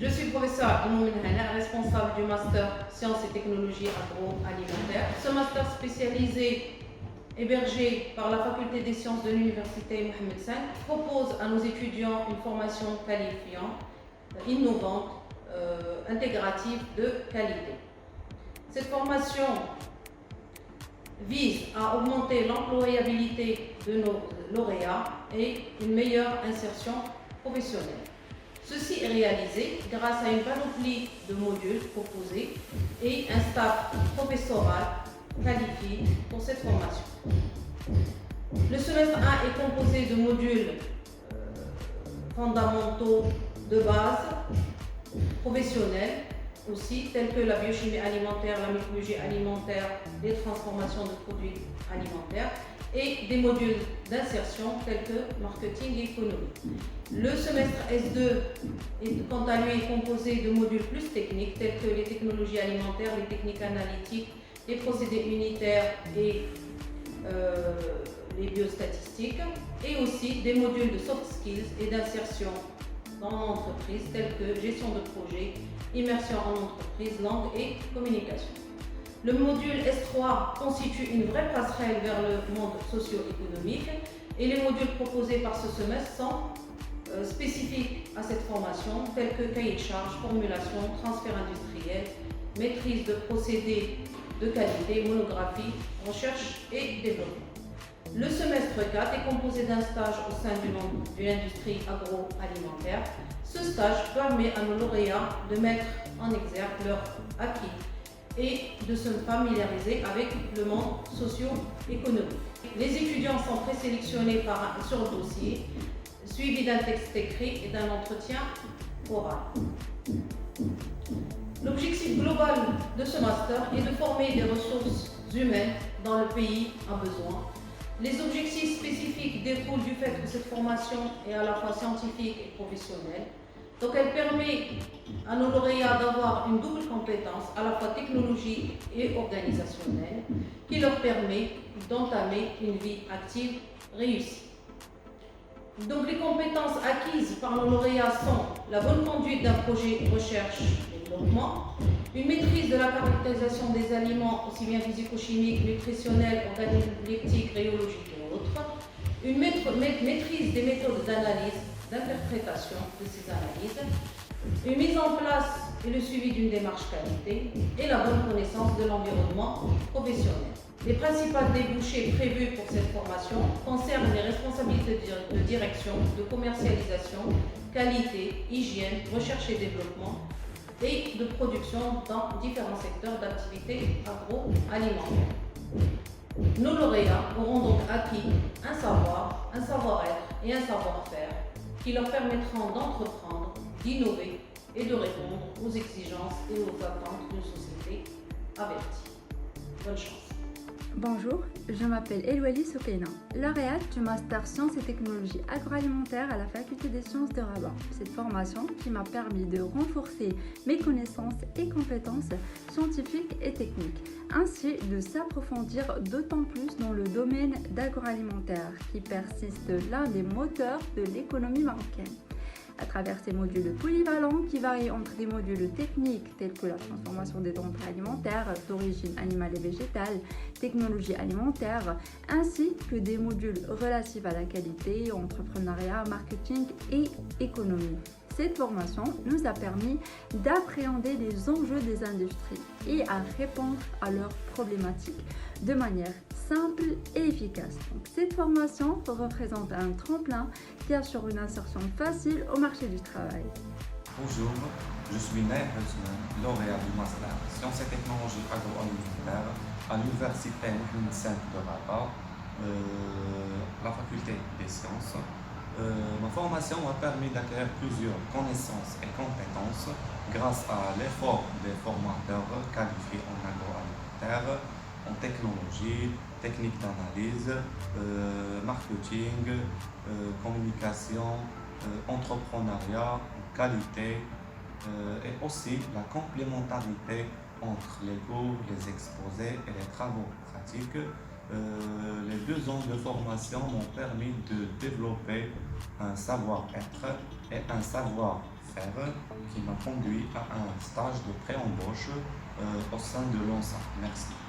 Je suis professeur Imoun Hana, responsable du master Sciences et technologies agroalimentaires. Ce master spécialisé, hébergé par la faculté des sciences de l'université Mohamed V, propose à nos étudiants une formation qualifiante, innovante, intégrative de qualité. Cette formation vise à augmenter l'employabilité de nos lauréats et une meilleure insertion professionnelle. Ceci est réalisé grâce à une panoplie de modules proposés et un staff professoral qualifié pour cette formation. Le semestre 1 est composé de modules fondamentaux de base, professionnels aussi, tels que la biochimie alimentaire, la mycologie alimentaire, les transformations de produits alimentaires, et des modules d'insertion tels que marketing et économie. Le semestre S2 est quant à lui composé de modules plus techniques tels que les technologies alimentaires, les techniques analytiques, les procédés unitaires et les biostatistiques, et aussi des modules de soft skills et d'insertion dans l'entreprise tels que gestion de projet, immersion en entreprise, langue et communication. Le module S3 constitue une vraie passerelle vers le monde socio-économique et les modules proposés par ce semestre sont spécifiques à cette formation, tels que cahier de charges, formulation, transfert industriel, maîtrise de procédés de qualité, monographie, recherche et développement. Le semestre 4 est composé d'un stage au sein de l'industrie agroalimentaire. Ce stage permet à nos lauréats de mettre en exergue leurs acquis et de se familiariser avec le monde socio-économique. Les étudiants sont présélectionnés sur le dossier, suivi d'un texte écrit et d'un entretien oral. L'objectif global de ce master est de former des ressources humaines dont le pays a besoin. Les objectifs spécifiques découlent du fait que cette formation est à la fois scientifique et professionnelle. Donc elle permet à nos lauréats d'avoir une double compétence, à la fois technologique et organisationnelle, qui leur permet d'entamer une vie active réussie. Donc les compétences acquises par nos lauréats sont la bonne conduite d'un projet recherche et développement, une maîtrise de la caractérisation des aliments, aussi bien physico-chimiques, nutritionnels, organoleptiques, rhéologiques et autres, une maîtrise des méthodes d'analyse, d'interprétation de ces analyses, une mise en place et le suivi d'une démarche qualité et la bonne connaissance de l'environnement professionnel. Les principaux débouchés prévus pour cette formation concernent les responsabilités de direction, de commercialisation, qualité, hygiène, recherche et développement et de production dans différents secteurs d'activité agroalimentaire. Nos lauréats auront donc acquis un savoir, un savoir-être et un savoir-faire qui leur permettront d'entreprendre, d'innover et de répondre aux exigences et aux attentes d'une société avertie. Bonne chance. Bonjour, je m'appelle Elouali Soukaina, lauréate du Master Sciences et Technologies agroalimentaires à la Faculté des Sciences de Rabat. Cette formation qui m'a permis de renforcer mes connaissances et compétences scientifiques et techniques, ainsi de s'approfondir d'autant plus dans le domaine d'agroalimentaire qui persiste l'un des moteurs de l'économie marocaine. À travers ces modules polyvalents qui varient entre des modules techniques tels que la transformation des denrées alimentaires d'origine animale et végétale, technologie alimentaire, ainsi que des modules relatifs à la qualité, entrepreneuriat, marketing et économie. Cette formation nous a permis d'appréhender les enjeux des industries et à répondre à leurs problématiques de manière simple et efficace. Donc, cette formation représente un tremplin qui assure une insertion facile au marché du travail. Bonjour, je suis Naïf Ousmane, lauréat du Master Sciences et Technologies agroalimentaires à l'Université Mohamed V de Rabat, la faculté des sciences. Ma formation m'a permis d'acquérir plusieurs connaissances et compétences grâce à l'effort des formateurs qualifiés en agroalimentaire, en technologie, technique d'analyse, marketing, communication, entrepreneuriat, qualité et aussi la complémentarité entre les cours, les exposés et les travaux pratiques Les 2 ans de formation m'ont permis de développer un savoir-être et un savoir-faire qui m'a conduit à un stage de pré-embauche au sein de l'ONSA. Merci.